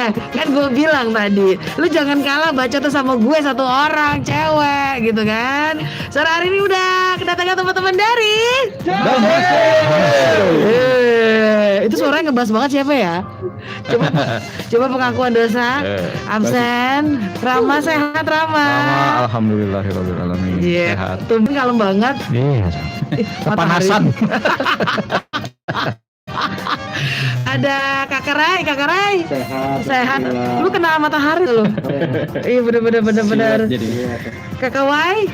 Kan gue bilang tadi, lu jangan kalah baca tuh sama gue satu orang cewek gitu kan. Sore hari ini udah kedatangan teman-teman dari itu suaranya ngebas banget siapa ya? Coba pengakuan dosa. Absen. Rama sehat Rama. Alhamdulillahirabbil alamin. Iya. Sehat. Tumben kalem banget. Iya. Kepanasan. Ada Kakak Rai. Sehat. Lu kena matahari lu. Iya bener. Kakak Wai.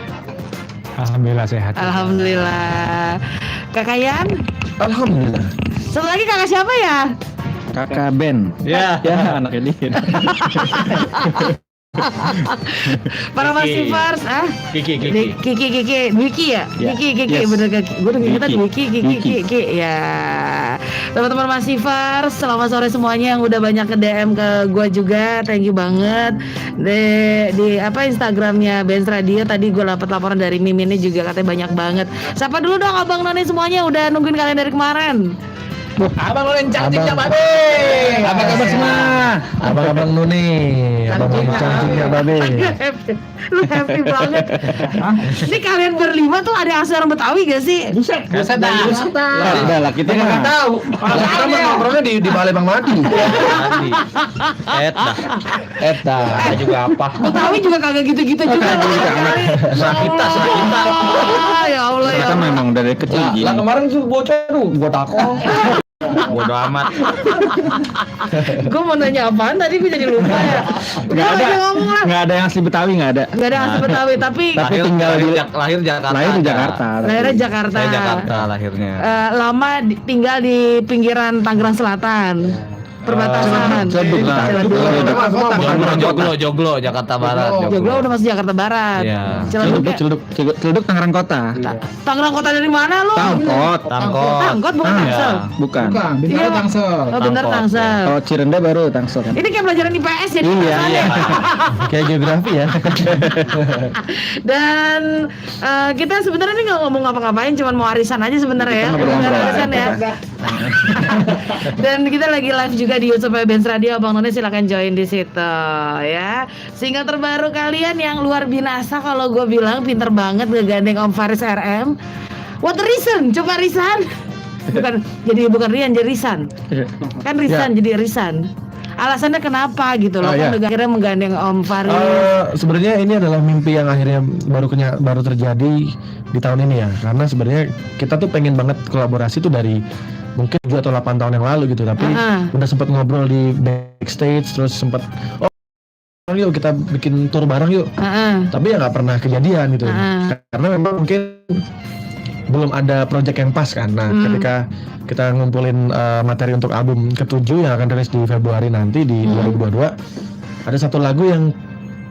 Alhamdulillah sehat. Alhamdulillah. Kakak Yan. Alhamdulillah. Satu lagi kakak siapa ya? Kakak Ben. Ya anak ini. Para masifers, Kiki. Wiki ya? Kiki, bener Kiki. Gue udah ngingetan Wiki. Ya, teman-teman masifers, selamat sore semuanya yang udah banyak ke DM ke gue juga, thank you banget. Di Instagramnya Benz Radio tadi gue dapat laporan dari Mimin ini juga katanya banyak banget. Sapa dulu dong abang none semuanya udah nungguin kalian dari kemarin. Abang lo yang cantiknya Babe. Apa kabar semua? Abang Nuni. Abang cantiknya Babe. Lu happy banget. Ini kalian berlima tuh ada asal orang Betawi gak sih? Buset dah. Udah lah kita Nggak nggak tahu. Kita mah nongkrongnya di Balai Bang Madi. Eta. Ada juga apa? Betawi juga kagak gitu-gitu juga. Sakita. Ya Allah ya. Kita memang dari kecil gini. Lah kemarin tuh bocah tuh gua takut. Bodo amat. Gue mau nanya apaan tadi gue jadi lupa ya. Nggak ada. Ngomong lah. Nggak ada yang asli Betawi nggak ada. Gak ada asli Betawi tapi tinggal di lahir Jakarta. lahir di Jakarta. lahirnya Jakarta. Saya Jakarta lahirnya. Lama tinggal di pinggiran Tangerang Selatan. Perbatasan. Celduk lah. Joglo, Jakarta Barat. Joglo udah masuk Jakarta Barat. Iya. Celduk Tangerang Kota. Tangerang Kota dari mana lu? Tangkot. Tangkot bukan Tangsel. Bukan. Iya Tangsel. Oh bener Tangsel. Oh Cirende baru Tangsel kan. Ini kayak pelajaran IPS jadi Iya. Kayak geografi ya. Dan kita sebenarnya ini nggak ngomong ngapa-ngapain, cuman mau arisan aja sebenarnya ya. Arisan ya. Dan kita lagi live juga di YouTube Benz Radio. Abang None silakan join di situ ya. Single terbaru kalian yang luar binasa kalau gue bilang pinter banget ngegandeng Om Faris RM. What the reason? Coba Risan. Bukan Rian jadi Risan. Kan Risan jadi Risan. Alasannya kenapa gitu loh? Kan akhirnya menggandeng Om Faris. Sebenarnya ini adalah mimpi yang akhirnya baru terjadi di tahun ini ya. Karena sebenarnya kita tuh pengen banget kolaborasi tuh dari mungkin 7 atau 8 tahun yang lalu gitu. Tapi udah sempat ngobrol di backstage, terus sempat yuk kita bikin tour bareng yuk. Tapi ya nggak pernah kejadian gitu. Karena memang mungkin belum ada project yang pas kan. Nah, ketika kita ngumpulin materi untuk album ke-7 yang akan rilis di Februari nanti di 2022, ada satu lagu yang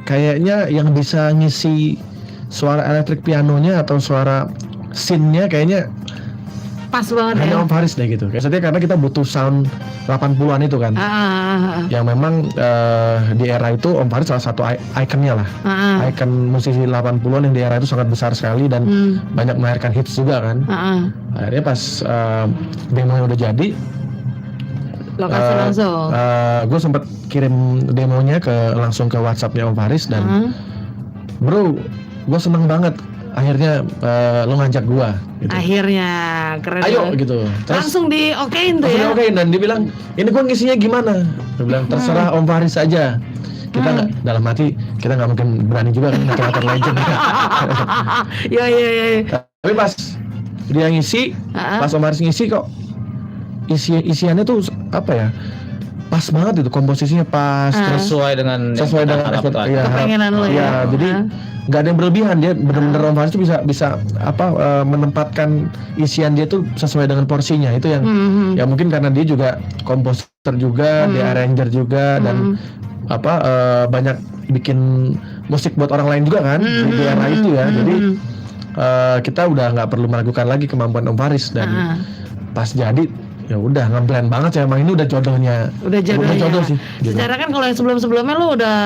kayaknya yang bisa ngisi suara elektrik pianonya atau suara synth-nya kayaknya pas banget hanya ya. Om Faris deh gitu. Maksudnya karena kita butuh sound 80-an itu kan. Yang memang di era itu Om Faris salah satu ikonnya lah. Ikon musisi 80-an yang di era itu sangat besar sekali dan banyak melahirkan hits juga kan. Akhirnya pas demonya udah jadi, lokasi langsung. Gue sempet kirim demonya langsung ke WhatsAppnya Om Faris dan bro, gue seneng banget. Akhirnya lo ngajak gua gitu. Akhirnya keren. Ayo gitu. Terus langsung di-okein tuh ya. Okein dan dia bilang, "Ini gua ngisinya gimana?" Dia bilang, "Terserah Om Faris aja." Kita nggak dalam hati kita nggak mungkin berani juga kan ngatur legend. Iya. Tapi pas dia ngisi, pas Om Faris ngisi kok isiannya tuh apa ya? Pas banget itu komposisinya pas terus Sesuai dengan kepengenan lo ya. Jadi nggak ada yang berlebihan, dia benar-benar Om Faris tuh bisa menempatkan isian dia tuh sesuai dengan porsinya. Itu yang ya mungkin karena dia juga komposer juga, dia arranger juga dan banyak bikin musik buat orang lain juga kan di era itu ya. Jadi kita udah nggak perlu meragukan lagi kemampuan Om Faris dan pas jadi ya udah ngeblend banget ya, emang ini udah jodohnya. Udah jodoh sih. Secara kan kalau yang sebelum-sebelumnya lu udah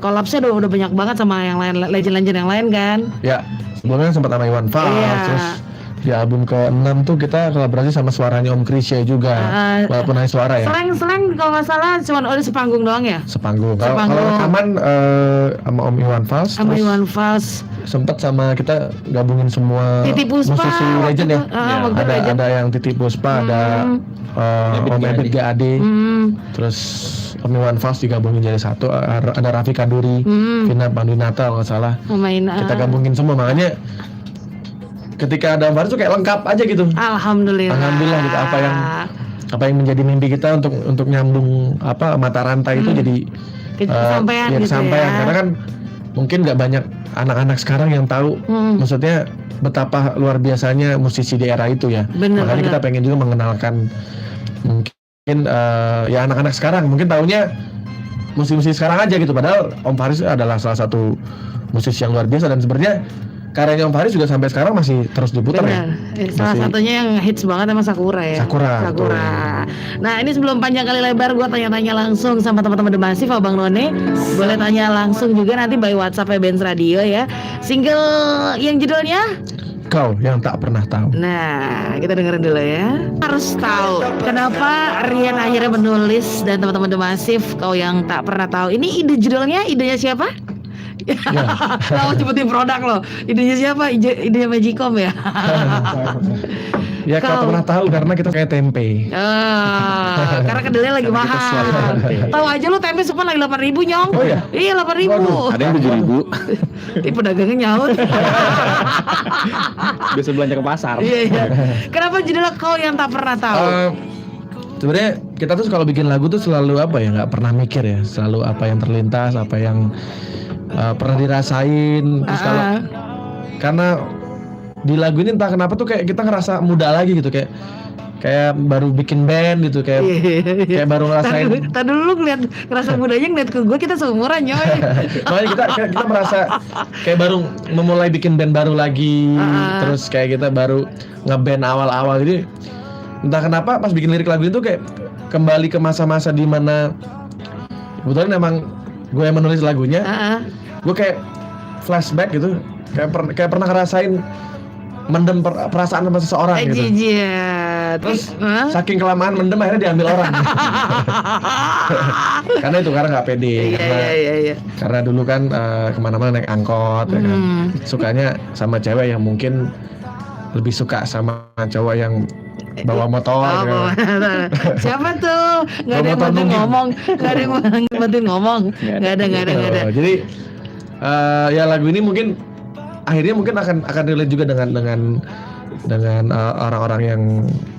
kolapsnya udah banyak banget sama yang lain, legend-legend yang lain kan. Ya, sebelumnya sempat sama Iwan Fals, terus di album ke-6 tuh kita kolaborasi sama suaranya Om Krisya juga, walaupun hanya suara ya. Seleng kalau nggak salah cuma udah sepanggung doang ya. Sepanggung. Kalau rekaman sama Om Iwan Fals. Sama Iwan Fals. Sempet sama kita gabungin semua Titi Puspa, musisi legend ya. Ada yang Titi Puspa, ada Om Ebit GAD, terus Om Iwan Fals digabungin jadi satu. Ada Raffi Kaduri, Vina Pandunata kalau nggak salah. Kita gabungin semua, makanya ketika ada Om Faris tuh kayak lengkap aja gitu. Alhamdulillah gitu, apa yang menjadi mimpi kita untuk nyambung mata rantai itu jadi kesampaian gitu ya. Karena kan mungkin nggak banyak anak-anak sekarang yang tahu maksudnya betapa luar biasanya musisi di era itu ya. Makanya kita pengen juga mengenalkan mungkin ya anak-anak sekarang mungkin taunya musisi sekarang aja gitu, padahal Om Faris adalah salah satu musisi yang luar biasa dan sebenarnya karyanya Om Faris juga sampai sekarang masih terus diputar ya. Salah satunya yang hits banget sama Sakura ya. Sakura. Nah ini sebelum panjang kali lebar gue tanya-tanya langsung sama teman-teman The Massive, Abang None. Boleh tanya langsung juga nanti by WhatsApp Benz Radio ya. Single yang judulnya Kau Yang Tak Pernah Tahu. Nah kita dengerin dulu ya. Harus tahu kenapa Rian akhirnya menulis dan teman-teman The Massive Kau Yang Tak Pernah Tahu. Ini idenya siapa? Kalau sebutin produk loh, idenya siapa? Idenya Magicom ya? Ya kalau pernah tahu karena kita kayak tempe. Karena kedelai lagi mahal. Tahu aja lo tempe sepan lagi 8.000 nyong. Oh ya? Iya 8.000. Ada yang 7.000. Ini pedagangnya nyaut. Biasa belanja ke pasar. Iya. Kenapa judulnya Kau Yang Tak Pernah Tahu? Sebenarnya kita tuh kalau bikin lagu tuh selalu nggak pernah mikir ya, selalu apa yang terlintas, apa yang pernah dirasain. Terus karena di lagu ini entah kenapa tuh kayak kita ngerasa muda lagi gitu, kayak baru bikin band gitu, kayak baru ngerasain. Tadi dulu lu ngerasa mudanya ngeliat ke gue, kita seumuran nyoy. Makanya kita merasa kayak baru memulai bikin band baru lagi. Terus kayak kita baru ngeband awal-awal, jadi entah kenapa pas bikin lirik lagu itu kayak kembali ke masa-masa di mana kebetulan emang gue yang menulis lagunya. Gue kayak flashback gitu, kayak pernah ngerasain mendem perasaan sama seseorang gitu. Terus saking kelamaan mendem akhirnya diambil orang. karena nggak pede. Karena dulu kan kemana-mana naik angkot, ya kan. Sukanya sama cewek yang mungkin lebih suka sama cowok yang bawa motor. Siapa tuh? Gak ada yang bantuin ngomong. Gak ada. Jadi ya lagu ini mungkin akhirnya akan relate juga dengan orang-orang yang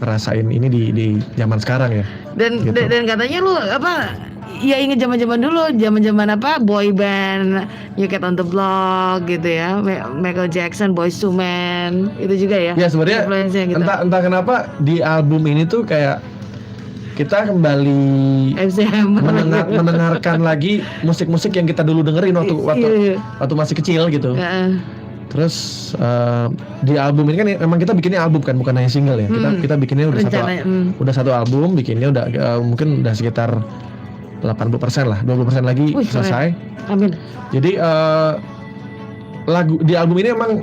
ngerasain ini di zaman sekarang ya. Dan katanya lu ya inget zaman dulu, zaman boy band New Kids on the Block gitu ya, Michael Jackson, Boyz II Men, itu juga ya. Ya sebenarnya gitu. entah kenapa di album ini tuh kayak kita kembali mendengarkan lagi musik-musik yang kita dulu dengerin waktu masih kecil gitu. Terus di album ini kan emang kita bikinnya album kan, bukan hanya single ya. Kita bikinnya udah satu album, bikinnya udah mungkin udah sekitar 80% lah, 20% lagi selesai. Amin. Jadi lagu di album ini emang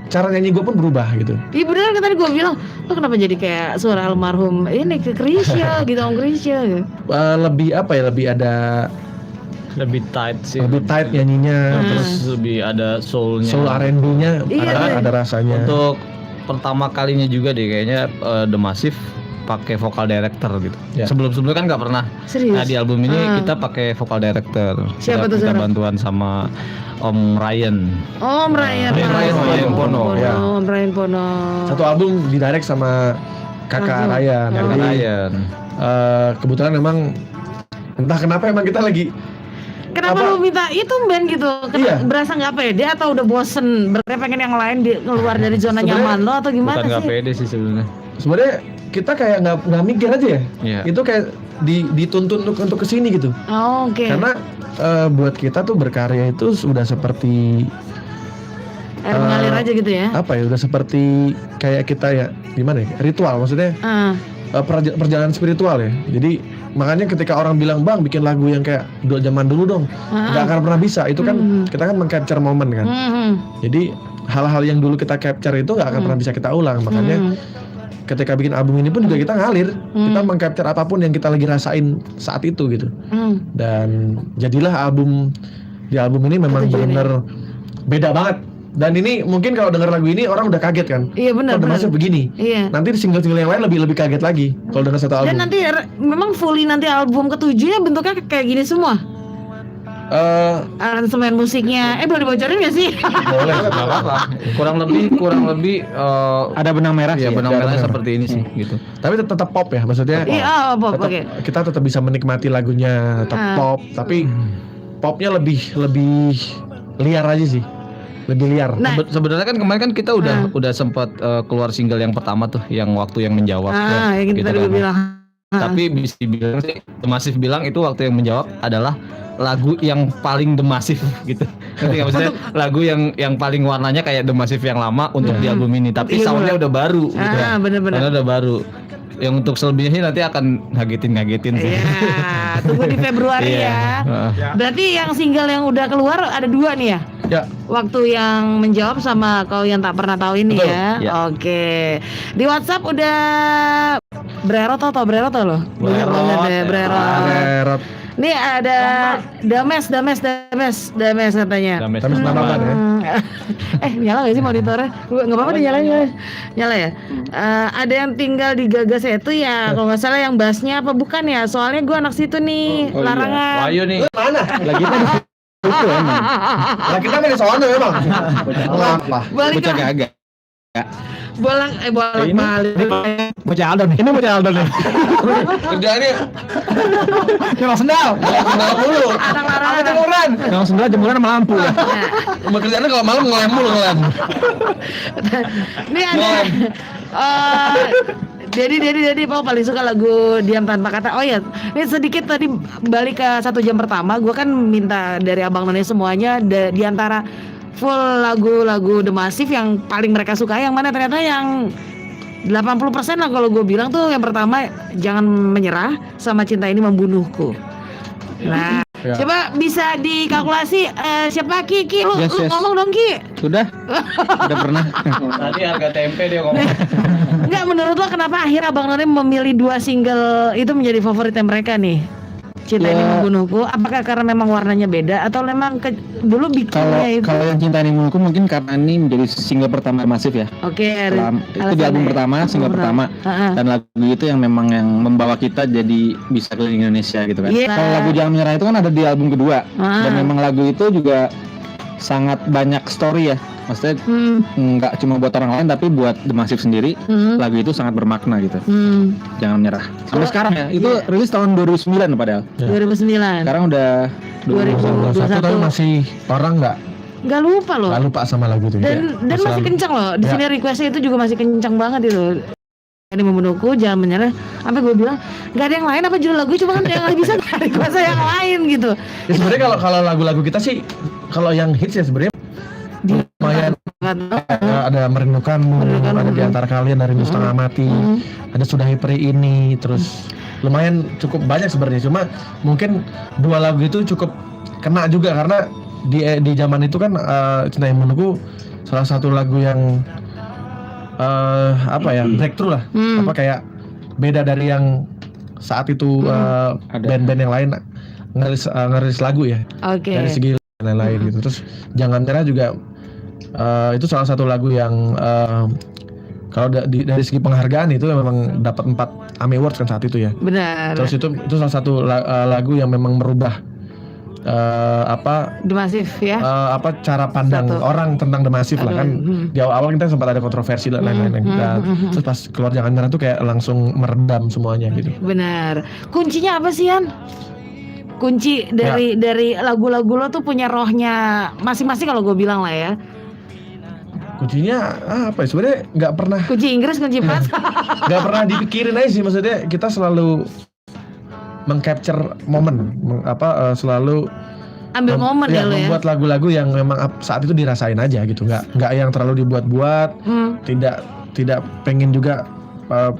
cara nyanyi gue pun berubah gitu. Iya beneran kan tadi gue bilang, lo kenapa jadi kayak suara almarhum ini ke Krisya gitu, Om Krisya gitu. Lebih tight sih. Lebih tight nyanyinya, terus lebih ada soulnya. Soul R&B-nya ada rasanya. Untuk pertama kalinya juga deh kayaknya The Massive pakai vokal director gitu. Ya. Sebelum-sebelumnya kan nggak pernah. Serius? Nah di album ini kita pakai vokal director. Siapa tuh? Kita bantuan sama Om Ryan. Om Ryan Pono. Ya. Om Ryan Pono. Satu album didirect sama kakak Ryan. Kebetulan memang entah kenapa emang kita lagi. Kenapa lu minta itu band gitu? Berasa nggak pede atau udah bosen? Berarti pengen yang lain keluar dari zona nyaman lo atau gimana sih? Bukan nggak pede sih sebenarnya. Sebenarnya kita kayak nggak mikir aja ya. Yeah. Itu kayak dituntut untuk kesini gitu. Oh, oke. Karena buat kita tuh berkarya itu sudah seperti air mengalir aja gitu ya. Apa ya? Udah seperti kayak kita ya gimana ya? Ritual maksudnya. perjalanan spiritual ya. Jadi makanya ketika orang bilang bang bikin lagu yang kayak zaman dulu dong, nggak akan pernah bisa. Itu kan kita kan meng-capture momen kan. Jadi hal-hal yang dulu kita capture itu nggak akan pernah bisa kita ulang. Makanya ketika bikin album ini pun juga kita ngalir, kita meng-capture apapun yang kita lagi rasain saat itu gitu. Dan jadilah di album ini memang benar-benar beda banget. Dan ini mungkin kalau dengar lagu ini orang udah kaget kan? Iya benar. Udah masuk begini. Iya. Nanti di single-single yang lain lebih kaget lagi kalau dengar satu album. Dan nanti memang fully nanti album ketujuhnya bentuknya kayak gini semua. Aransemen musiknya, boleh dibocorin nggak sih? Boleh, nggak apa-apa. Kurang lebih Ada benang merah ya sih. benang Ada merah benang seperti ini sih gitu. Tapi tetap pop ya, maksudnya. Iya, pop, tetap, oke. kita tetap bisa menikmati lagunya tetap pop, tapi popnya lebih liar aja sih. Lebih liar. Nah. Sebenarnya kan kemarin kan kita udah sempat keluar single yang pertama tuh, yang waktu yang menjawab. Yang kita gitu tadi kan. bilang. Tapi bisa dibilang sih, The Massive bilang itu waktu yang menjawab adalah lagu yang paling The Massive gitu. Ngerti nggak maksudnya? Lagu yang paling warnanya kayak The Massive yang lama untuk di album ini, tapi Iya, soundnya udah baru. Gitu. Bener-bener. Soundnya udah baru. Yang untuk selebihnya sih nanti akan ngagetin sih. Iya, tunggu di Februari ya. Berarti yang single yang udah keluar ada 2 nih ya? Ya. Waktu yang menjawab sama kau yang tak pernah tahu ini. Betul. Ya. Ya. Oke. Di WhatsApp udah Brerot loh. Banyak Brerot, banget deh Brerot. Reret. Nih ada Dames katanya. Dames. Dames namakan ya. Nyala gak sih monitornya? Nggak apa-apa nyala ya. Ada yang tinggal di Gagas itu ya, kalau nggak salah yang bassnya apa bukan ya? Soalnya gue anak situ nih, larangan. Ayo nih. Mana? Lagi kita di situ emang. Lah kita main di sono memang. Kenapa? Balik Bocah ke gagak. bolak balik. Bocah Aldo nih. Ini bocah Aldo nih. Kerjaannya Nyolong sendal. mulu. Anak larangan. Jemuran. Nyolong sendal jemuran sama lampu ya. Kerjaannya kalau malam ngelem mulu ngelem. Ini ada. Jadi paling suka lagu Diam Tanpa Kata. Oh ya, ini sedikit tadi balik ke 1 jam pertama. Gue kan minta dari Abang None semuanya di antara full lagu-lagu The Massive yang paling mereka suka yang mana, ternyata yang 80% lah kalau gue bilang tuh yang pertama Jangan Menyerah sama Cinta Ini Membunuhku. Nah, coba bisa dikalkulasi siapa Ki? Lu Yes. ngomong dong Ki. Sudah pernah. Tadi harga tempe dia ngomong. Enggak, menurut lo kenapa akhirnya Abang None memilih 2 single itu menjadi favoritnya mereka nih? Cinta Ini Membunuhku, apakah karena memang warnanya beda atau memang dulu bikinnya itu? Kalau yang Cinta Ini Membunuhku mungkin karena ini menjadi single pertama Massive ya. Oke, Itu di album pertama, single pertama. Dan lagu itu yang memang yang membawa kita jadi bisa keliling Indonesia gitu kan. Iya. Kalau lagu Jangan Menyerah itu kan ada di album kedua. Dan memang lagu itu juga sangat banyak story ya. Maksudnya nggak cuma buat orang lain tapi buat The Massive sendiri. Lagu itu sangat bermakna gitu. Jangan Menyerah. Sampai sekarang ya. Itu rilis tahun 2009 padahal. 2009. Sekarang udah 2021 tapi masih orang nggak lupa sama lagu itu. dan masih kencang loh di sini requestnya itu juga masih kencang banget itu. Ini Membunuhku, Jangan Menyerah, sampai gue bilang nggak ada yang lain apa judul lagu, cuma kan yang bisa requestnya yang lain gitu. Ya sebenarnya kalau lagu-lagu kita sih kalau yang hits ya sebenarnya lumayan. Ada Merindukanmu, ada Di Antara Kalian, Dari Rindu Setengah Mati, ada Sudahi Peri Ini, terus lumayan cukup banyak sebenarnya. Cuma mungkin 2 lagu itu cukup kena juga karena di zaman itu kan Cinta Yang Menunggu salah satu lagu yang breakthrough lah, kayak beda dari yang saat itu band-band yang lain ngerilis lagu ya. Dari segi lain-lain gitu. Terus Jangan Menyerah juga itu salah satu lagu yang kalau dari segi penghargaan itu memang dapat 4 AMI Awards kan saat itu ya. Benar. Terus itu salah satu lagu yang memang merubah The Massive ya. Cara pandang orang tentang The Massive lah kan. Di awal kita sempat ada kontroversi dan lain-lain. Terus pas keluar Jangan Menyerah tuh kayak langsung meredam semuanya gitu. Benar. Kuncinya apa sih, Yan? Kunci dari lagu-lagu lo tuh punya rohnya masing-masing kalau gue bilang lah ya. Kuncinya apa ya? Sebenarnya nggak pernah. Kunci Inggris, kunci pas. Nggak pernah dipikirin aja sih, maksudnya kita selalu meng-capture momen, selalu ambil momen ya lo ya. Membuat lagu-lagu yang memang saat itu dirasain aja gitu, nggak yang terlalu dibuat-buat, tidak pengen juga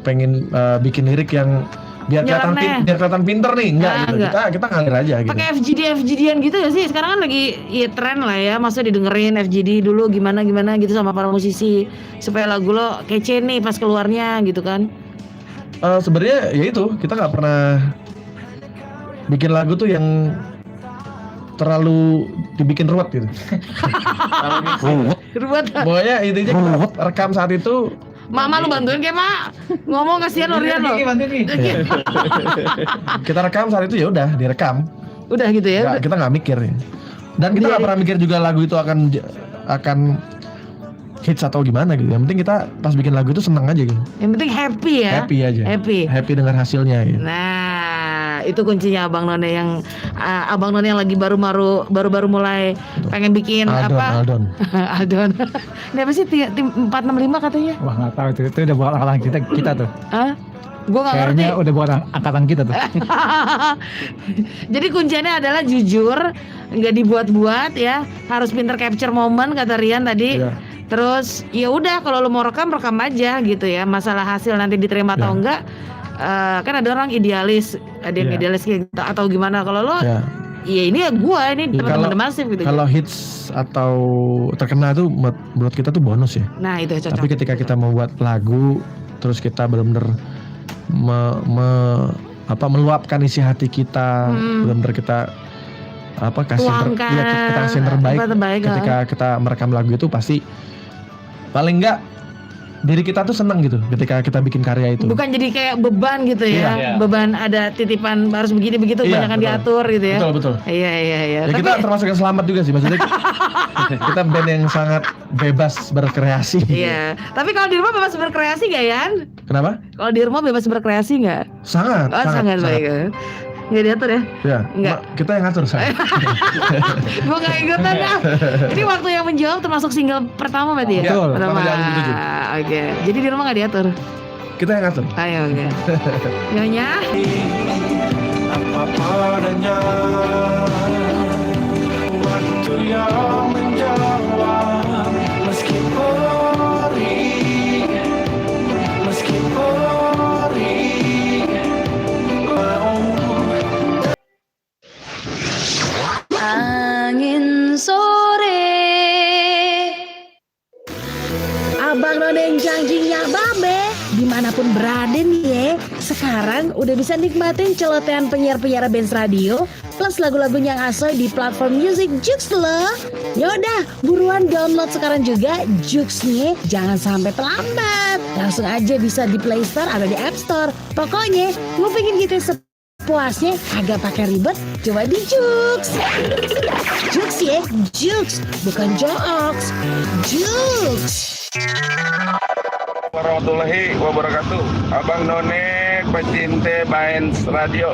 pengen bikin lirik yang biar kelihatan pinter nih, enggak gitu. Kita ngalir aja gitu. Pakai FGD-an gitu ya sih. Sekarang kan lagi tren lah ya, maksudnya didengerin FGD dulu gimana gitu sama para musisi supaya lagu lo kece nih pas keluarnya gitu kan. Sebenarnya ya itu, kita nggak pernah bikin lagu tuh yang terlalu dibikin ruwet gitu. Ruwet. Pokoknya intinya kita rekam saat itu. Mama lu bantuin kayak Mak. Ngomong kasihan lo Rian lo. Kita rekam saat itu ya udah direkam. Udah gitu ya. Kita nggak mikir. Dan kita nggak pernah mikir juga lagu itu akan hits atau gimana gitu. Yang penting kita pas bikin lagu itu senang aja gitu. Yang penting happy ya. Happy aja. Happy dengan hasilnya gitu. Nah, itu kuncinya Abang None yang lagi baru mulai pengen bikin Aldon. Ini apa sih tim 465 katanya? Wah nggak tahu itu udah bukan angkatan kita tuh. Gue nggak ngerti. Kayaknya udah bukan angkatan kita tuh. Jadi kuncinya adalah jujur, nggak dibuat-buat ya, harus pinter capture momen kata Rian tadi. Iya. Terus ya udah kalau lo mau rekam aja gitu ya. Masalah hasil nanti diterima atau enggak, kan ada orang idealis, ada yang idealis gitu atau gimana. Kalau lo ya ini ya teman-teman masif gitu. Kalau hits atau terkenal tuh menurut kita tuh bonus ya. Nah itu cocok. Tapi ketika kita membuat lagu terus kita benar-benar meluapkan isi hati kita, benar-benar kita kasih yang terbaik ketika kita merekam lagu itu pasti paling enggak diri kita tuh seneng gitu ketika kita bikin karya itu. Bukan jadi kayak beban gitu ya. Iya. Beban ada titipan harus begini begitu, kebanyakan diatur gitu ya. Betul. Iya. Ya tapi, kita termasuk yang selamat juga sih maksudnya. Kita band yang sangat bebas berkreasi. Iya. Tapi kalau di rumah bebas berkreasi gak Yan? Kenapa? Kalau di rumah bebas berkreasi gak? Sangat. Sangat baik. Nggak diatur ya? Iya. Enggak. Kita yang ngatur saya. Gue nggak ikutan dah. Ini waktu yang menjawab termasuk single pertama berarti ya? Betul. Pertama. Oke. Jadi di rumah nggak diatur? Kita yang ngatur. Ayo oke. Nyonya. Apa padanya waktu yang menjawab meski perih angin sore. Abang None janjinya babe dimanapun berada nih ya. Sekarang udah bisa nikmatin celotehan penyiar-penyiar Benz Radio plus lagu-lagunya yang asoy di platform music Joox loh. Yaudah buruan download sekarang juga Joox-nya, jangan sampai terlambat. Langsung aja bisa di Play Store atau di App Store. Pokoknya gue pengen gitu puasnya agak pakai ribet, coba di Joox. Joox ya, Joox, bukan Joox. Joox. Warahmatullahi wabarakatuh. Abang None pecinta Benz Radio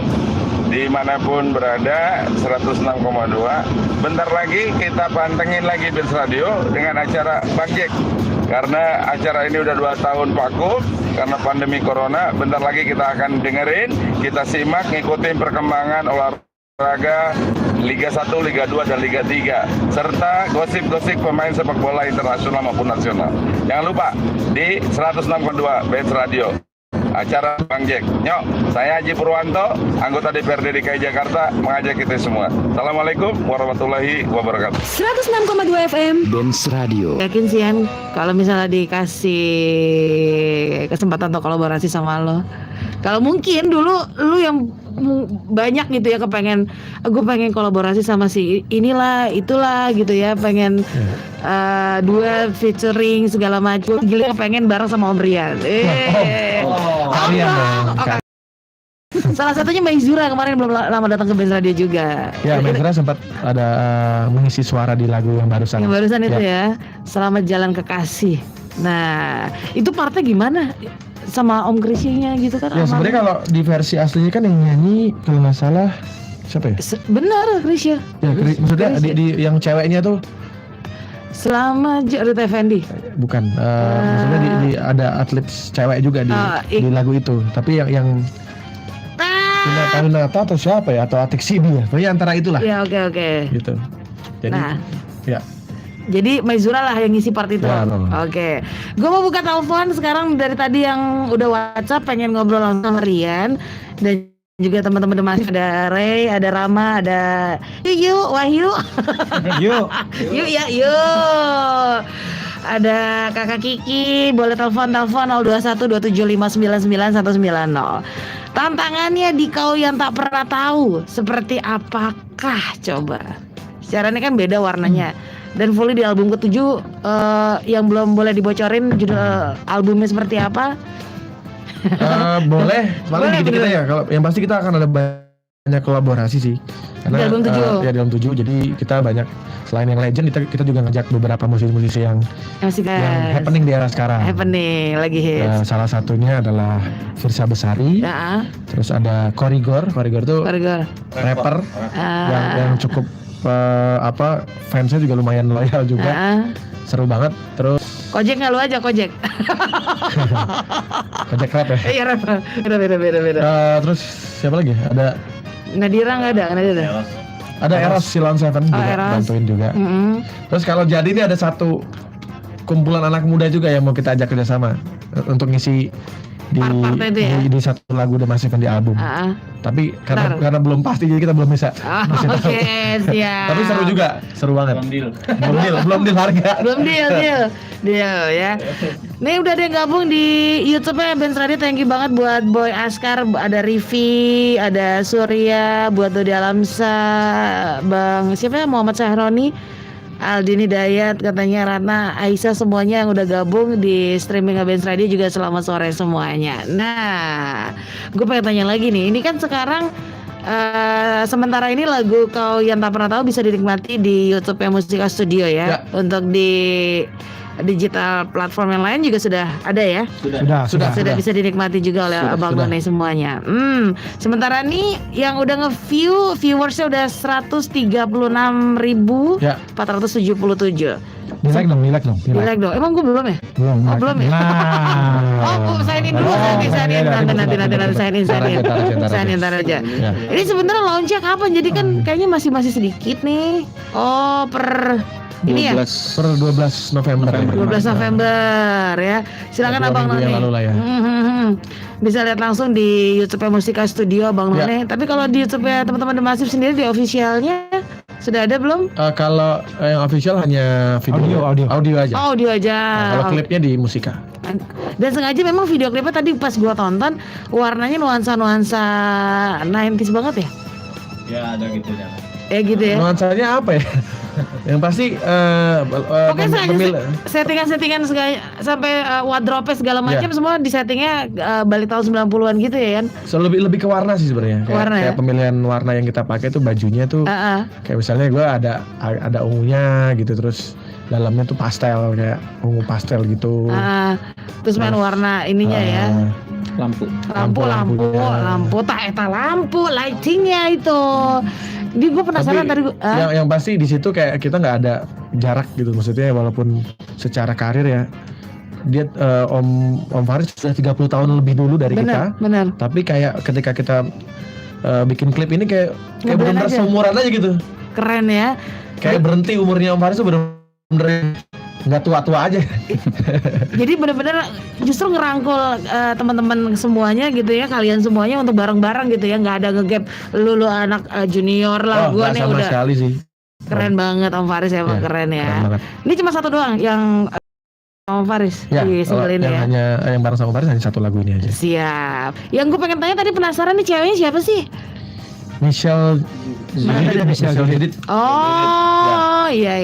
dimanapun berada 106,2. Bentar lagi kita pantengin lagi Benz Radio dengan acara Bang Jack. Karena acara ini udah 2 tahun vakum karena pandemi corona. Bentar lagi kita akan dengerin, kita simak, ngikutin perkembangan olahraga Liga 1, Liga 2, dan Liga 3 serta gosip-gosip pemain sepak bola internasional maupun nasional. Jangan lupa di 106,2 Benz Radio. Acara Bang Jack. Nyok, saya Haji Purwanto, anggota DPRD DKI Jakarta, mengajak kita semua. Assalamualaikum warahmatullahi wabarakatuh. 106,2 FM Benz Radio. Yakin sih Yan, kalau misalnya dikasih kesempatan untuk kolaborasi sama lo. Kalau mungkin dulu lu yang banyak gitu ya kepengen, gue pengen kolaborasi sama si inilah itulah gitu ya, pengen duet featuring segala macam. Gila pengen bareng sama Om Rian. Salah satunya Mbak Izura kemarin belum lama datang ke Benz Radio juga. Ya, Mbak Izura sempat ada mengisi suara di lagu yang barusan. Yang barusan itu ya. Selamat Jalan Kekasih. Nah, itu partnya gimana? Sama Om Krisya-nya gitu kan? Ya sebenarnya kalau di versi aslinya kan yang nyanyi kalau nggak salah siapa ya? Benar Krisya. Ya maksudnya di yang ceweknya tuh Selamat Rita Effendi. Bukan, maksudnya di ada atlet cewek juga di lagu itu. Tapi yang Nata atau siapa ya? Atau Atik Sibi ya? Pokoknya antara itulah. Ya oke. Gitu. Jadi ya. Jadi Maizura lah yang ngisi part itu. Ya, Oke. Gue mau buka telepon sekarang dari tadi yang udah WhatsApp pengen ngobrol langsung sama Rian dan juga teman-teman masih ada Ray, ada Rama, ada Yuk, Wahyu. Yuk. Yuk ya, yuk. Ada Kakak Kiki, boleh telepon 02127599190. Tantangannya di Kau Yang Tak Pernah Tahu seperti apakah coba? Caranya kan beda warnanya. Dan fully di album ke-7 yang belum boleh dibocorin judul albumnya seperti apa? Boleh, paling kita ya. Kalau yang pasti kita akan ada banyak kolaborasi sih. Karena di album 7. Ya di album 7. Jadi kita banyak selain yang legend kita juga ngajak beberapa musisi-musisi yang happening di era sekarang. Happening lagi hits. Salah satunya adalah Firsa Besari. Terus ada Korigor tuh rapper yang cukup fansnya juga lumayan loyal juga. Seru banget. Terus Kojek nggak lu aja Kojek. Kojek rap ya. Iya rap. Beda. Terus siapa lagi? Ada Nadira nggak ada. Ada Eros Silon Seven juga bantuin juga. Terus kalau jadi ini ada satu kumpulan anak muda juga yang mau kita ajak kerjasama untuk ngisi di satu lagu The Massive di album. Tapi karena belum pasti jadi kita belum bisa. Oke, siap. Tapi seru juga, seru banget. Belum deal harga. Belum deal ya. Nih udah ada yang gabung di YouTube-nya Benz Radio. Thank you banget buat Boy Askar, ada Rivi, ada Surya, buat Dodi Alamsa, Bang siapa ya, Muhammad Sahroni, Aldini Dayat, katanya Ratna, Aisyah, semuanya yang udah gabung di streaming Benz Radio juga selamat sore semuanya. Nah, gue pengen tanya lagi nih, ini kan sekarang sementara ini lagu Kau Yang Tak Pernah Tahu bisa dinikmati di YouTube Musika Studio ya. Untuk di digital platform yang lain juga sudah ada ya. Sudah bisa dinikmati juga oleh Abang None semuanya. Sementara nih yang udah viewersnya udah 136.477. Di like dong. Emang gue belum ya? Belum ya? Sign in dulu. Nanti sign in ntar aja. Ini sebenarnya launchnya kapan? Jadi kan kayaknya masih sedikit nih. Ini 12 November. 12 November ya. Silakan Abang None. Ya. Bisa lihat langsung di YouTube Musika Studio Abang None. Tapi kalau di YouTube teman-teman The Massive sendiri di officialnya sudah ada belum? Kalau yang official hanya video audio aja. Audio aja. Kalau klipnya di Musika. Dan sengaja memang video klipnya tadi pas gua tonton warnanya nuansa 90s banget ya. Ya ada gitu ya. Gitu ya. Nuansanya apa ya? Yang pasti oke, settingan sampai wardrobe segala macam semua di settingnya balik tahun 90-an gitu ya kan? So, lebih ke warna sih sebenarnya. Kayak pemilihan warna yang kita pakai tuh bajunya tuh kayak misalnya gue ada ungunya gitu, terus dalamnya tuh pastel, kayak ungu pastel gitu. Terus main warna ininya ya. Lampu lightingnya itu. Di gue penasaran tadi yang pasti di situ kayak kita nggak ada jarak gitu, maksudnya walaupun secara karir ya dia Om Faris sudah 30 tahun lebih dulu dari kita. Benar. Tapi kayak ketika kita bikin klip ini kayak benar-benar seumuran aja gitu. Keren ya. Kayak berhenti umurnya Om Faris tuh benar-benar nggak tua-tua aja. Jadi benar-benar justru ngerangkul teman-teman semuanya gitu ya, kalian semuanya untuk bareng-bareng gitu ya, nggak ada ngegap lu anak junior lah. Gua nih udah sekali sih. Keren banget Om Faris emang keren ya. Ini cuma satu doang yang Om Faris di single ini ya. Hanya yang bareng sama Faris hanya satu lagu ini aja. Siap. Yang gue pengen tanya tadi, penasaran nih ceweknya siapa sih? Michelle Didit. Oh iya.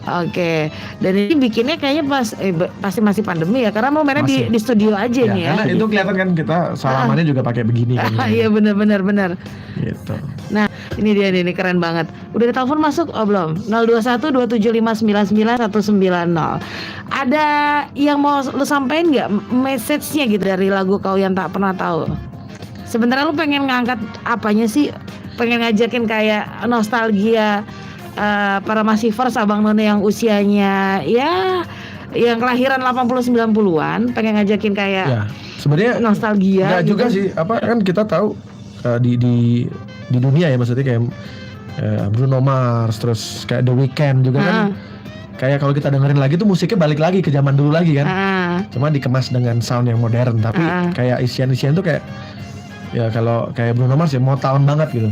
Oke, dan ini bikinnya kayaknya pasti masih pandemi ya, karena mau mainnya di studio aja nih ya. Karena itu kelihatan kan kita salamannya juga pakai begini kan. Iya benar. Gitu. Nah ini dia nih, keren banget. Udah ada telepon masuk? Oh belum. 02127599190. Ada yang mau lu sampein nggak message-nya gitu dari lagu Kau Yang Tak Pernah Tahu? Sebenarnya lu pengen ngangkat apanya sih? Pengen ngajakin kayak nostalgia para Massivers Abang None yang usianya ya yang kelahiran 80-90-an, pengen ngajakin kayak sebenarnya nostalgia gitu. Juga sih, kan kita tahu di dunia ya, maksudnya kayak Bruno Mars, terus kayak The Weeknd juga kan. Kayak kalau kita dengerin lagi tuh musiknya balik lagi ke zaman dulu lagi kan. Cuma dikemas dengan sound yang modern, tapi kayak isian-isian tuh kayak ya kalau kayak Bruno Mars ya Motown banget gitu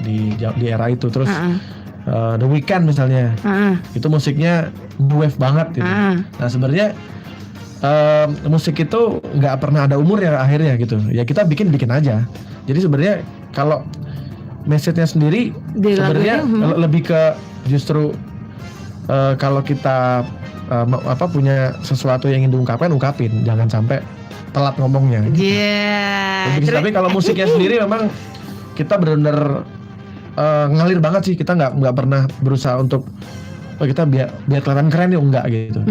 di era itu. Terus The Weeknd misalnya, itu musiknya new wave banget gitu. Nah sebenarnya musik itu nggak pernah ada umur ya akhirnya gitu. Ya kita bikin aja. Jadi sebenarnya kalau message-nya sendiri sebenarnya lebih ke justru kalau kita punya sesuatu yang ingin diungkapkan, ungkapin, jangan sampai telat ngomongnya. Tapi kalau musiknya sendiri memang kita benar-benar ngalir banget sih. Kita nggak pernah berusaha untuk kita biar kelihatan keren ya, enggak gitu.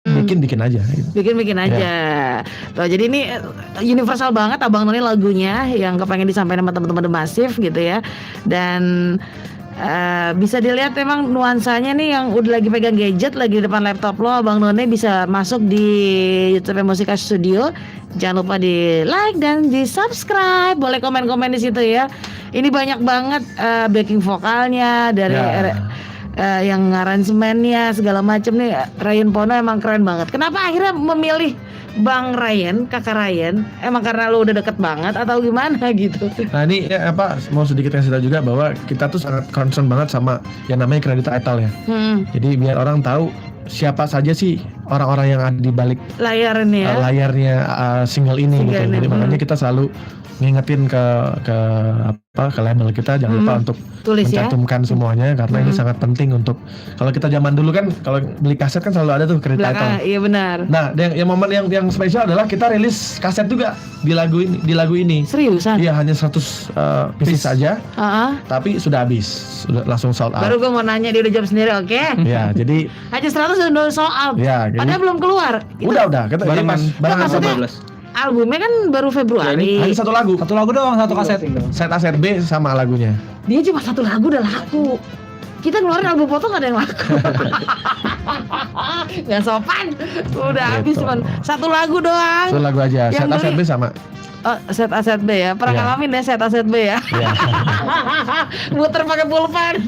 Kita bikin aja. Gitu. Bikin aja. Tuh, jadi ini universal banget Abang None lagunya yang kepengen disampaikan sama teman-teman The Massive gitu ya. Dan bisa dilihat memang nuansanya nih yang udah lagi pegang gadget, lagi di depan laptop lo, Abang None bisa masuk di YouTube Musika Studio. Jangan lupa di like dan di subscribe. Boleh komen-komen di situ ya. Ini banyak banget backing vokalnya dari yang aransemennya segala macem nih. Ryan Pono emang keren banget. Kenapa akhirnya memilih Bang Ryan, kakak Ryan? Emang karena lo udah deket banget atau gimana gitu? Nah ini mau sedikit kasih tahu juga bahwa kita tuh sangat concern banget sama yang namanya credit title ya. Jadi biar orang tahu siapa saja sih orang-orang yang ada di balik layarnya single ini gitu. Jadi makanya kita selalu ngingetin ke label kita jangan lupa untuk mencantumkan semuanya karena ini sangat penting untuk kalau kita zaman dulu kan kalau beli kaset kan selalu ada tuh credit title. Iya benar. Nah, yang momen yang spesial adalah kita rilis kaset juga di lagu ini. Seriusan? Iya, hanya 100 pieces saja. Tapi sudah habis, sudah langsung sold out. Baru gue mau nanya dia udah jawab sendiri, oke? Ya, jadi hanya 100 udah sold out. Ya, padahal belum keluar. Udah. Kita barengan maksudnya albumnya kan baru Februari. Hanya satu lagu doang, satu kaset. Set A, set B sama lagunya. Dia cuma satu lagu udah laku. Kita ngeluarin album foto gak ada yang laku. Gak sopan. Udah habis cuma satu lagu doang. Satu lagu aja. Set A, set B sama. Oh, set A, set B ya. Pernah ngalamin deh set A, set B ya. Muter pakai pulpen.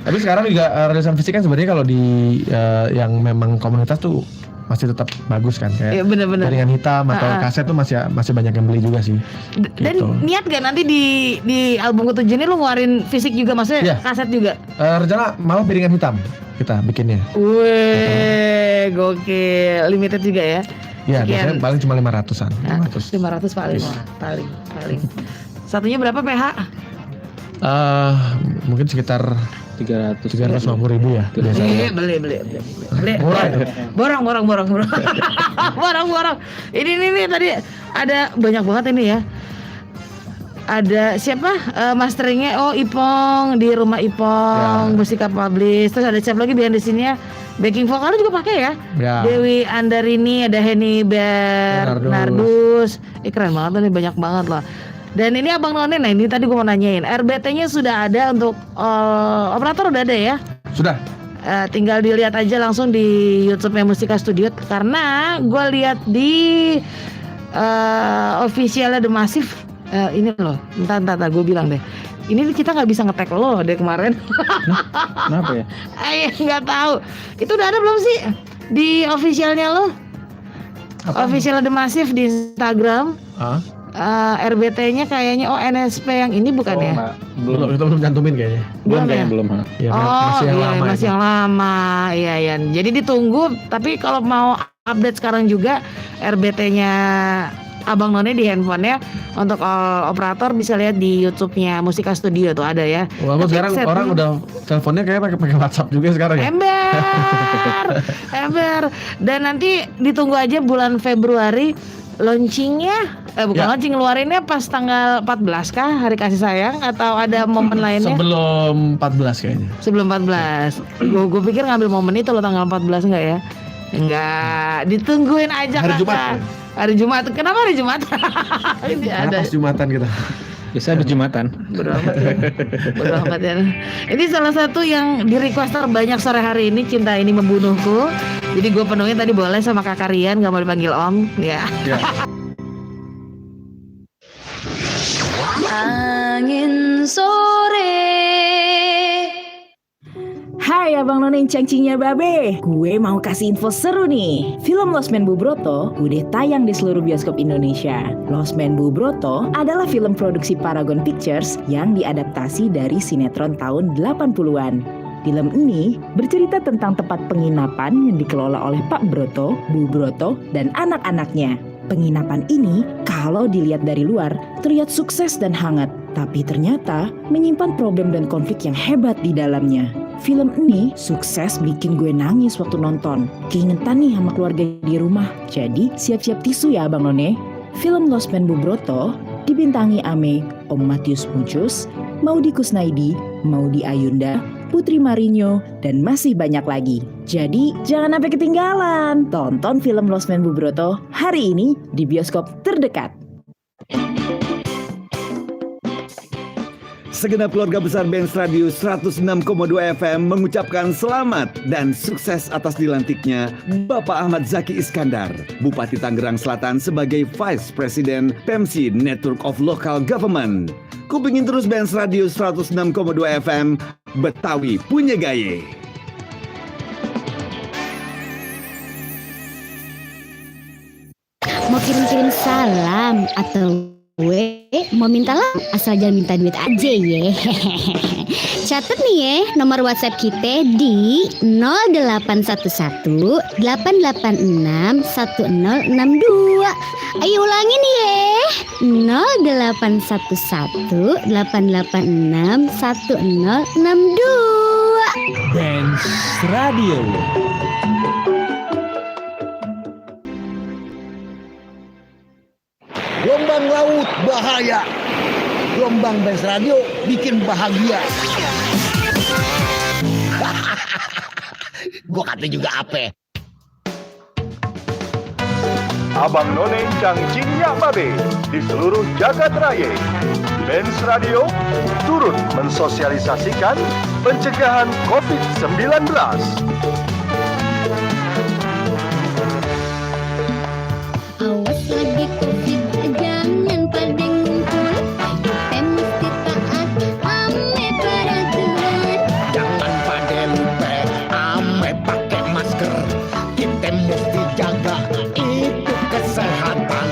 Tapi sekarang juga rilisan fisik kan sebenarnya kalau di yang memang komunitas tuh masih tetap bagus kan kayak jaringan hitam atau kaset tuh masih banyak yang beli juga sih. Dan gitu. Niat gak nanti di album ke-7 ini lu ngeluarin fisik juga maksudnya kaset juga? Rencana malah piringan hitam kita bikinnya. Wih, gokil. Limited juga ya? Iya, biasanya paling cuma 500-an. 500 paling. Satunya berapa PH? Mungkin sekitar 350 ribu ya. Beli. Borong. Ini tadi ada banyak banget ini ya. Ada siapa masteringnya? Oh, Ipong di rumah Ipong, Musika Publish. Terus ada siapa lagi behind the scene-nya? Backing vokalnya juga pakai ya? Dewi Andarini, ada Henny Bernardus. Keren banget nih, banyak banget loh. Dan ini Abang None, nah ini tadi gue mau nanyain, RBT-nya sudah ada untuk operator udah ada ya? Sudah. Tinggal dilihat aja langsung di YouTube-nya Musika Studio karena gue lihat di officialnya The Massive ini loh, entar gue bilang deh. Ini kita nggak bisa nge-tag lo deh kemarin. Kenapa ya? Nggak tahu. Itu udah ada belum sih di officialnya lo? Official The Massive di Instagram. RBT-nya kayaknya NSP yang ini bukan ya? Belum, kita belum cantumin kayaknya. Belum. Ya, masih yang lama. Iya. Jadi ditunggu, tapi kalau mau update sekarang juga RBT-nya Abang None di handphonenya untuk operator bisa lihat di YouTube-nya Musika Studio tuh ada ya. Walaupun sekarang orang udah teleponnya kayak pakai WhatsApp juga sekarang ya. Ember. Dan nanti ditunggu aja bulan Februari launchingnya. Launching ngeluarinnya pas tanggal 14 kah hari kasih sayang atau ada momen lainnya? Sebelum 14 kayaknya. Sebelum 14. Gue pikir ngambil momen itu lo tanggal 14 enggak ya? Enggak, ditungguin aja hari Jumat. Hari Jumat. Kenapa hari Jumat? Ini ada. Pas Jumatan kita. Biasa habis Jumatan. Bodo amat ya. Ini salah satu yang di request terbanyak sore hari ini, Cinta Ini Membunuhku. Jadi gue penuhin tadi boleh sama Kakak Rian, gak mau dipanggil Om ya. Angin sore Hai Abang None cangcingnya babe. Gue mau kasih info seru nih. Film Lost Man Bu Broto udah tayang di seluruh bioskop Indonesia. Lost Man Bu Broto adalah film produksi Paragon Pictures yang diadaptasi dari sinetron tahun 80-an. Film ini bercerita tentang tempat penginapan yang dikelola oleh Pak Broto, Bu Broto, dan anak-anaknya. Penginapan ini kalau dilihat dari luar terlihat sukses dan hangat, tapi ternyata menyimpan problem dan konflik yang hebat di dalamnya. Film ini sukses bikin gue nangis waktu nonton. Keingetan nih sama keluarga di rumah. Jadi siap-siap tisu ya Abang None. Film Lost Man Bu Broto dibintangi Ame, Om Matius Mucus, Maudy Kusnaidi, Maudy Ayunda, Putri Marinho, dan masih banyak lagi. Jadi jangan sampai ketinggalan. Tonton film Lost Man Bu Broto hari ini di bioskop terdekat. Segenap keluarga besar Benz Radio 106,2 FM mengucapkan selamat dan sukses atas dilantiknya Bapak Ahmad Zaki Iskandar, Bupati Tangerang Selatan sebagai Vice President PEMSI Network of Local Government. Kupingin terus Benz Radio 106,2 FM, Betawi punya gaya. Mau kirim-kirim salam atau gue mau minta lah, asal jangan minta duit aja ya. Catat nih ya nomor WhatsApp kita di 0811 886 1062. Ayo ulangin ya, 0811 886 1062. Benz Radio. Gelombang laut bahaya. Gelombang Benz Radio bikin bahagia. Gua kata juga apa? Abang None cangcingnya babe di seluruh jagat raya. Benz Radio turut mensosialisasikan pencegahan COVID-19. Awas lagi COVID, jangan pada ngumpul. Kita mesti taat ame peraturan. Jangan pada lupa ame pakai masker. Kita mesti jaga itu kesehatan.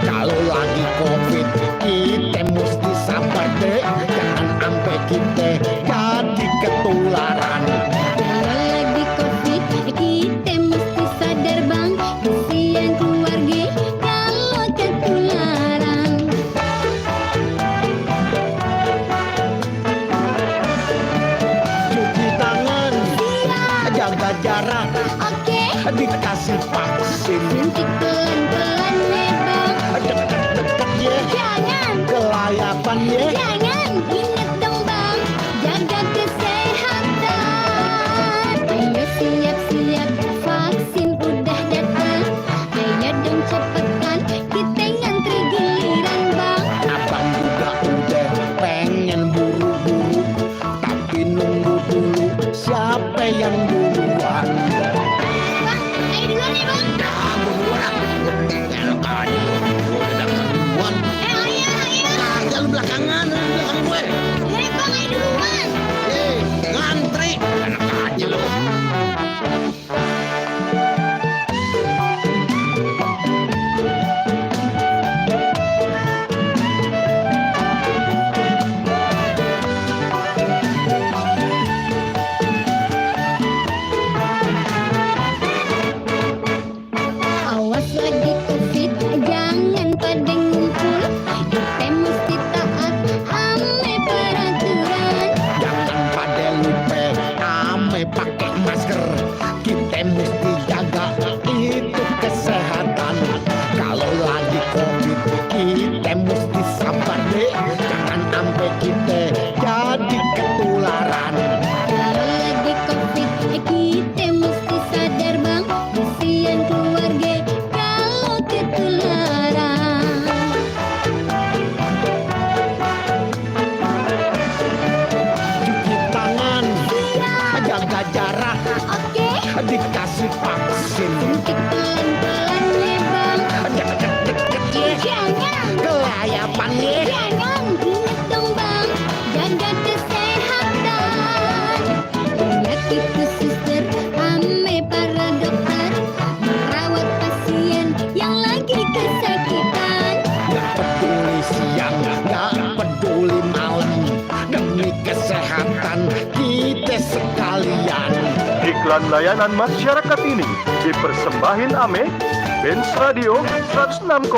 Kalau lagi COVID kita mesti sabar deh. Jangan sampai kita jadi ketularan. Kalau lagi COVID, kita mesti sadar bang. Kesian keluarga kalau ketularan. Cuci tangan, jaga jarak, dikasih vaksin. Suntik pelan-pelan ya bang. Deket-deket ya, Jangan, kelayapan ya. jangan. Ingat dong bang, jaga kesehatan. Ayo siap-siap, vaksin udah datang. Ayo dong cepetan, kita ngantri giliran bang. Abang juga udah pengen buru-buru, tapi nunggu dulu siapa yang duluan. Bang, ayo duluan ya bang. Enak aja, gue udah datang duluan. Ayo. Kagak lu belakangan, lu belakang gue. Hei bang, ayo duluan. Ngantri, enak aja lu. Awas lagi COVID, jangan pada ngumpul. Kita mesti taat ame peraturan. Jangan pada lupa ame pakai masker. Kita mesti jaga itu kesehatan. Kalau lagi COVID kita mesti sabar deh. Jangan sampai kita jadi ketularan. Kalau lagi COVID, kita mesti sadar bang. Kesian keluarga kalau ketularan. Cuci tangan, jaga jarak, dikasih vaksin. Suntik pelan-pelan ya bang. Deket-deket ya, Jangan, kelayapan ya. jangan. Ingat dong bang, jaga kesehatan. Ingat itu dagang, gak peduli malam, demi kesehatan kita sekalian. Iklan layanan masyarakat ini dipersembahin ame Benz Radio 106,2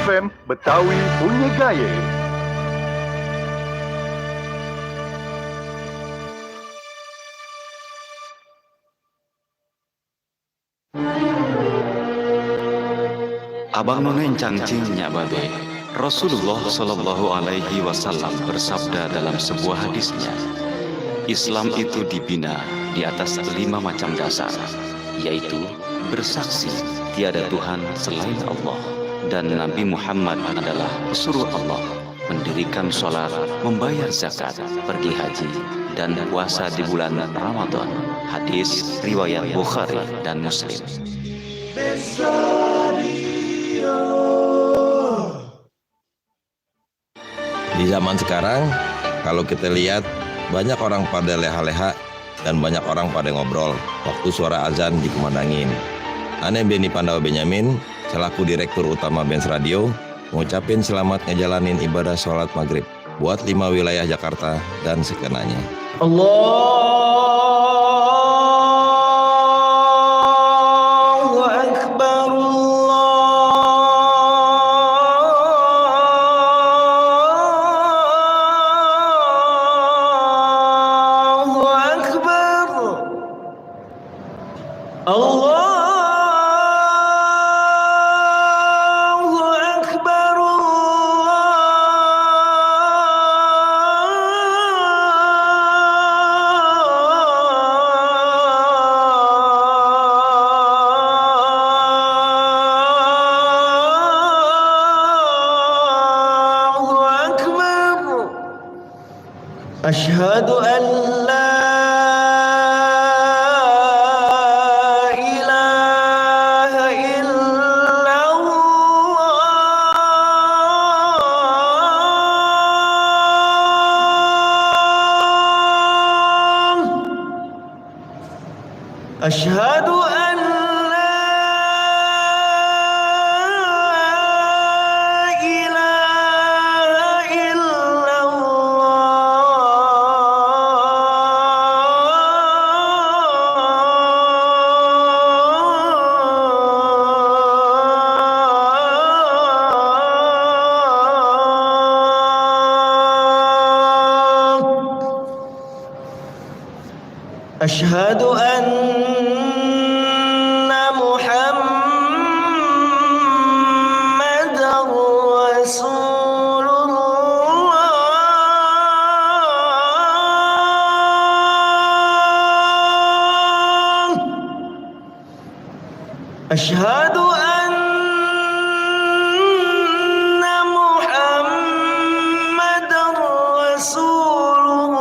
FM Betawi Bunyi Gaye. Abang none cangcingnya babe. Rasulullah Shallallahu Alaihi Wasallam bersabda dalam sebuah hadisnya, Islam itu dibina di atas 5 macam dasar, yaitu bersaksi tiada Tuhan selain Allah dan Nabi Muhammad adalah pesuruh Allah, mendirikan sholat, membayar zakat, pergi haji, dan puasa di bulan Ramadan. Hadis riwayat Bukhari dan Muslim. Di zaman sekarang, kalau kita lihat banyak orang pada leha-leha dan banyak orang pada ngobrol waktu suara azan dikumandangin. Ane Beni Pandawa Benyamin, selaku Direktur Utama Benz Radio, mengucapin selamat ngejalanin ibadah sholat maghrib buat 5 wilayah Jakarta dan sekenanya. Allahu Akbar, Allahu Akbar, Allahu Akbar, Allahu Akbar. Asyhadu an la ilaha illallah. Asyhadu an la ilaha illallah. Asyhadu anna Muhammadar Rasulullah. Asyhadu anna Muhammadar Rasulullah.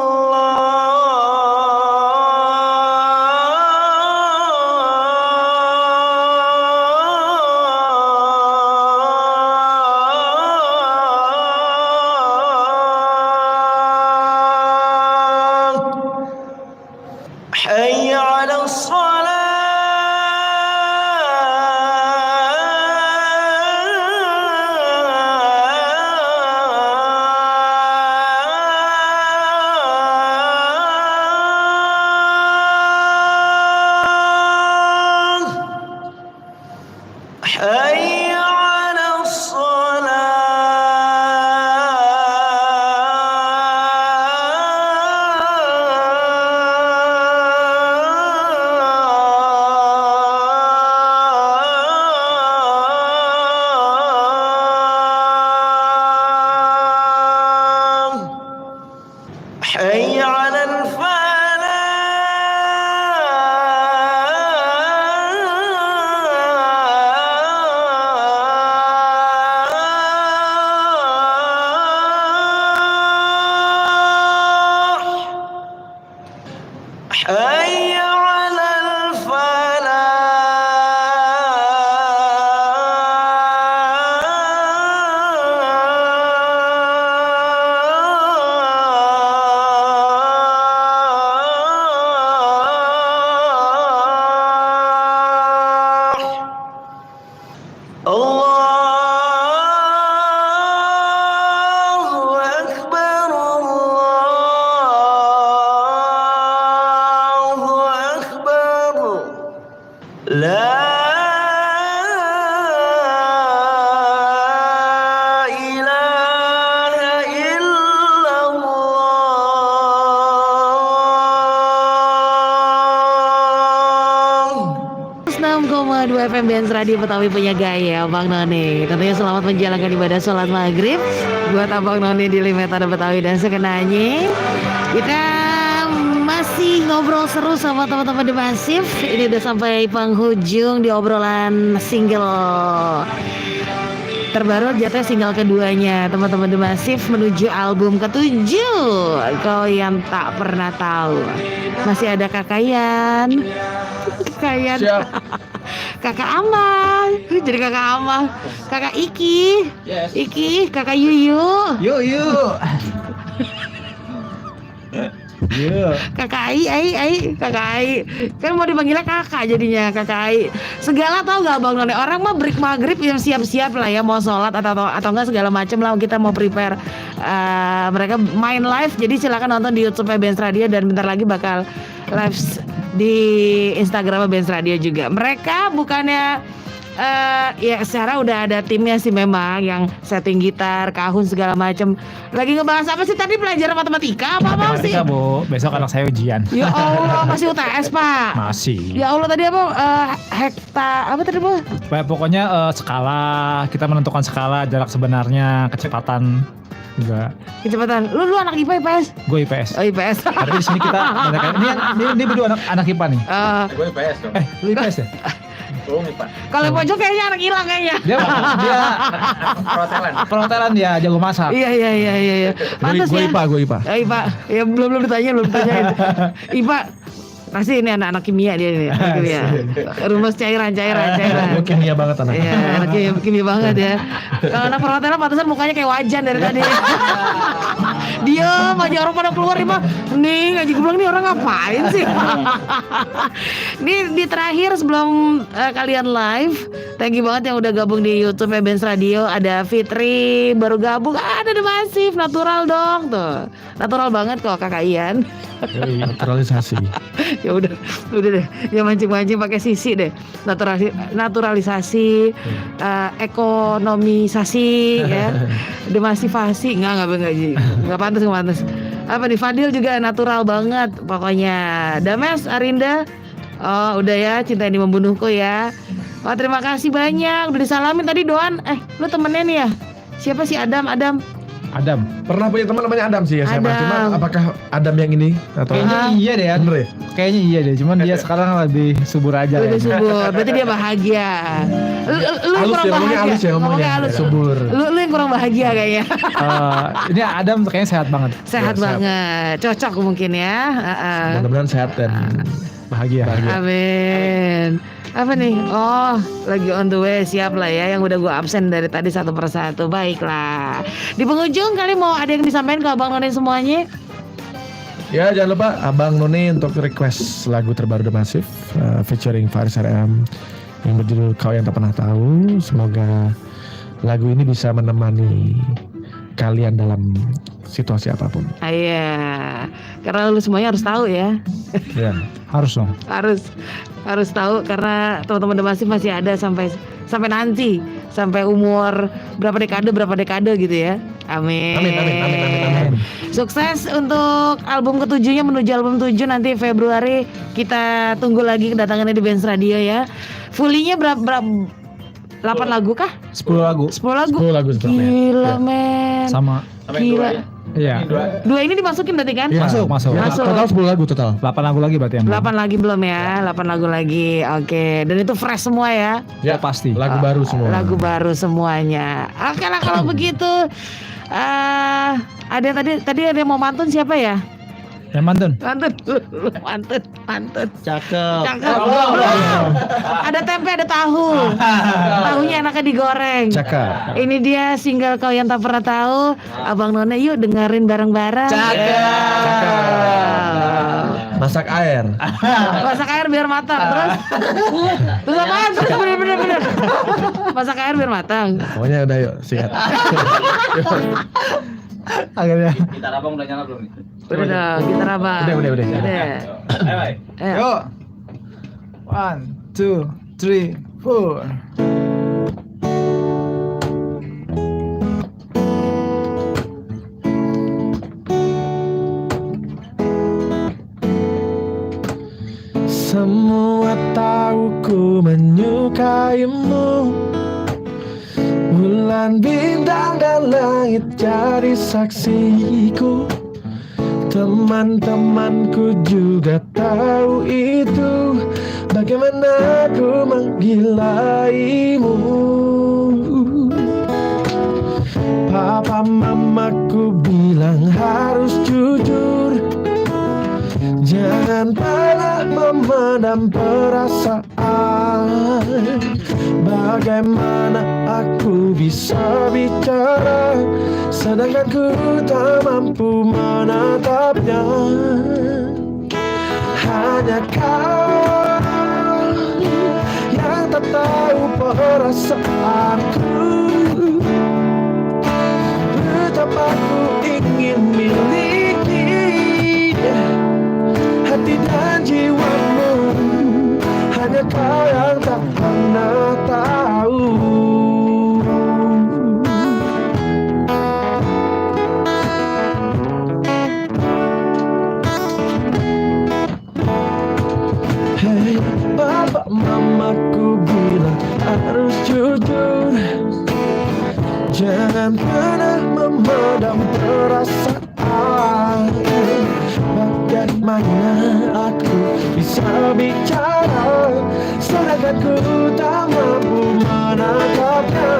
Hayya 'alas salah. 106,2 FM Benz Radio Betawi punya gaya Abang None. Tentunya selamat menjalankan ibadah sholat maghrib buat Abang None di Limetan Betawi dan sekenanya. Kita masih ngobrol seru sama teman-teman The Massive. Ini udah sampai penghujung di obrolan single terbaru, jatuh single keduanya teman-teman The Massive menuju album ke-7 Kau Yang Tak Pernah Tahu. Masih ada Kakayan Kakak Amang, jadi Kakak Amang, Kakak Iki, yes. Iki, Kakak Yuyu, Kakak Ai, Kakak Ai, kan mau dipanggilnya kakak jadinya Kakak Ai. Segala tahu gak Bang None? Orang mah break maghrib yang siap-siap lah ya, mau sholat atau enggak segala macam lah, kita mau prepare. Mereka main live, jadi silakan nonton di YouTube Benz Radio dan bentar lagi bakal live di Instagram Benz Radio juga. Mereka bukannya ya secara udah ada timnya sih memang yang setting gitar, kahun segala macam. Lagi ngebahas apa sih tadi, pelajaran matematika apa sih? Matematika Bu, besok anak saya ujian. Ya Allah, masih UTS Pak? Masih. Ya Allah, tadi apa? Apa tadi Bu? Pokoknya skala, kita menentukan skala jarak sebenarnya, kecepatan juga. Kecepatan. Lu anak IPA IPS? Gue IPS. Oh IPS. Tapi di sini kita ini berdua anak IPA nih. Gue IPS dong. Lu IPS ya? Kalau pojok kayaknya anak hilang kayaknya. Dia perhotelan dia, jago masak. Iya. Pantes gue ya. IPA. IPA. Ya belum ditanyain. IPA. Pasti ini anak-anak kimia dia ini, anak kimia. Rumus cairan. Kimia banget anak. Iya, anak kimia banget ya. Kalau anak perhotelan pantesan mukanya kayak wajan dari tadi. Dia aja orang pada keluar nih mah. Nih ngaji gue bilang nih orang ngapain sih? Ini di terakhir sebelum kalian live, thank you banget yang udah gabung di YouTube Benz Radio. Ada Fitri baru gabung, ada The Massive, natural dong tuh. Natural banget kok Kakak Ian. Naturalisasi. Ya udah deh, ya mancing pakai sisi deh, naturalisasi, ekonomisasi, ya, demasifasi, nggak pantas. Apa nih, Fadil juga natural banget, pokoknya. Dames, Arinda, oh udah ya, cinta ini membunuhku ya. Oh terima kasih banyak, udah disalamin tadi Doan. Lu temennya nih ya? Siapa sih Adam? Pernah punya teman namanya Adam sih ya, saya cuma apakah Adam yang ini atau kayaknya iya deh ya. Bener ya? Kayaknya iya deh, cuman dia sekarang lebih subur aja. Lebih subur, berarti dia bahagia. Lu kurang bahagia. Ngomongnya halus. Subur. Lu yang kurang bahagia kayaknya. Ini Adam kayaknya sehat banget. Sehat banget, cocok mungkin ya. Mudah-mudahan sehat dan bahagia. Amin. Apa nih? Oh, lagi on the way, siap lah ya. Yang udah gue absen dari tadi satu persatu. Baiklah. Di penghujung kali mau ada yang disampaikan ke Abang None semuanya? Ya jangan lupa Abang None untuk request lagu terbaru The Massive featuring Faris RM yang berjudul Kau Yang Tak Pernah Tahu. Semoga lagu ini bisa menemani kalian dalam situasi apapun. Iya, karena lu semuanya harus tahu ya. Iya, harus dong. Harus tahu karena teman-teman The Massive masih ada sampai nanti, sampai umur berapa dekade gitu ya. Amin. Sukses untuk album ke-7-nya menuju album 7 nanti Februari. Kita tunggu lagi kedatangannya di Benz Radio ya. Fully-nya berapa 8 lagu kah? 10 lagu. 10 lagu. ya. Gila men. Sama gila. Iya. Dua ini dimasukin berarti kan? Ya, masuk. Total 10 lagu total. 8 lagu lagi berarti yang 8 lagi belum ya? 8 lagu lagi. Oke. Dan itu fresh semua ya? Ya pasti. Lagu baru semua. Lagu baru semuanya. Oke lah kalau begitu. Ada tadi ada yang mau mantun siapa ya? Yang mantun. Cakep. Ada tempe, ada tahu. Tahunya enaknya digoreng. Cakep. Ini dia single Kau Yang Tak Pernah Tahu. Abang None yuk dengerin bareng-bareng. Masak air biar matang. Terus apaan? Terus bener. Masak air biar matang. Pokoknya udah yuk, sikat. Akhirnya. Gitar abang udah nyala belum nih? Udah, gitar abang. Udah. Ayo. 1, 2, 3, 4. Semua tahu ku menyuruh menyukaimu. Bulan, bintang, dan langit jadi saksiku. Teman-temanku juga tahu itu. Bagaimana aku menggilaimu. Papa mamaku bilang harus jujur. Jangan pernah memendam perasaan. Bagaimana aku bisa bicara sedangkan ku tak mampu menatapnya. Hanya kau yang tak tahu perasaanku. Betapa ku ingin miliki hati dan jiwamu. Hanya kau yang tak pernah tahu. Hei, bapak mamaku bilang harus jujur. Jangan pernah memendam perasaan. Bagaimana aku bisa bicara sedangkan ku tak mampu menatapnya.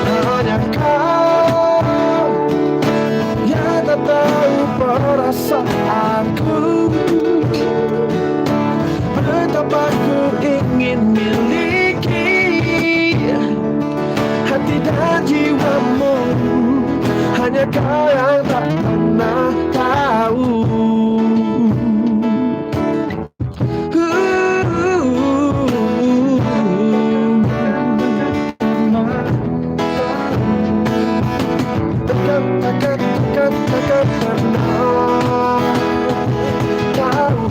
Hanya kau yang tak tahu perasaanku. Betapa ku ingin miliki hati dan jiwamu. Hanya kau yang tak pernah tahu. Takkan pernah tahu.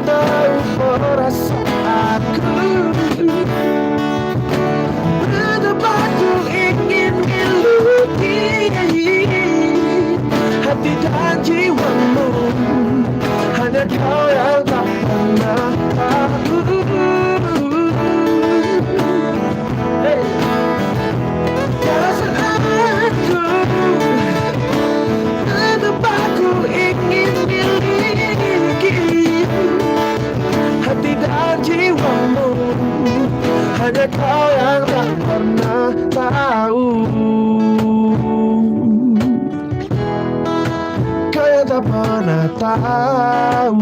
Tahu perasaanku. Betapa ku ingin miliki hati dan jiwamu. Hanya kau yang tak pernah tahu. Perasaanku. Betapa ku ingin miliki hati dan jiwamu. Hanya kau yang tak pernah tahu. Kau yang tak pernah tahu.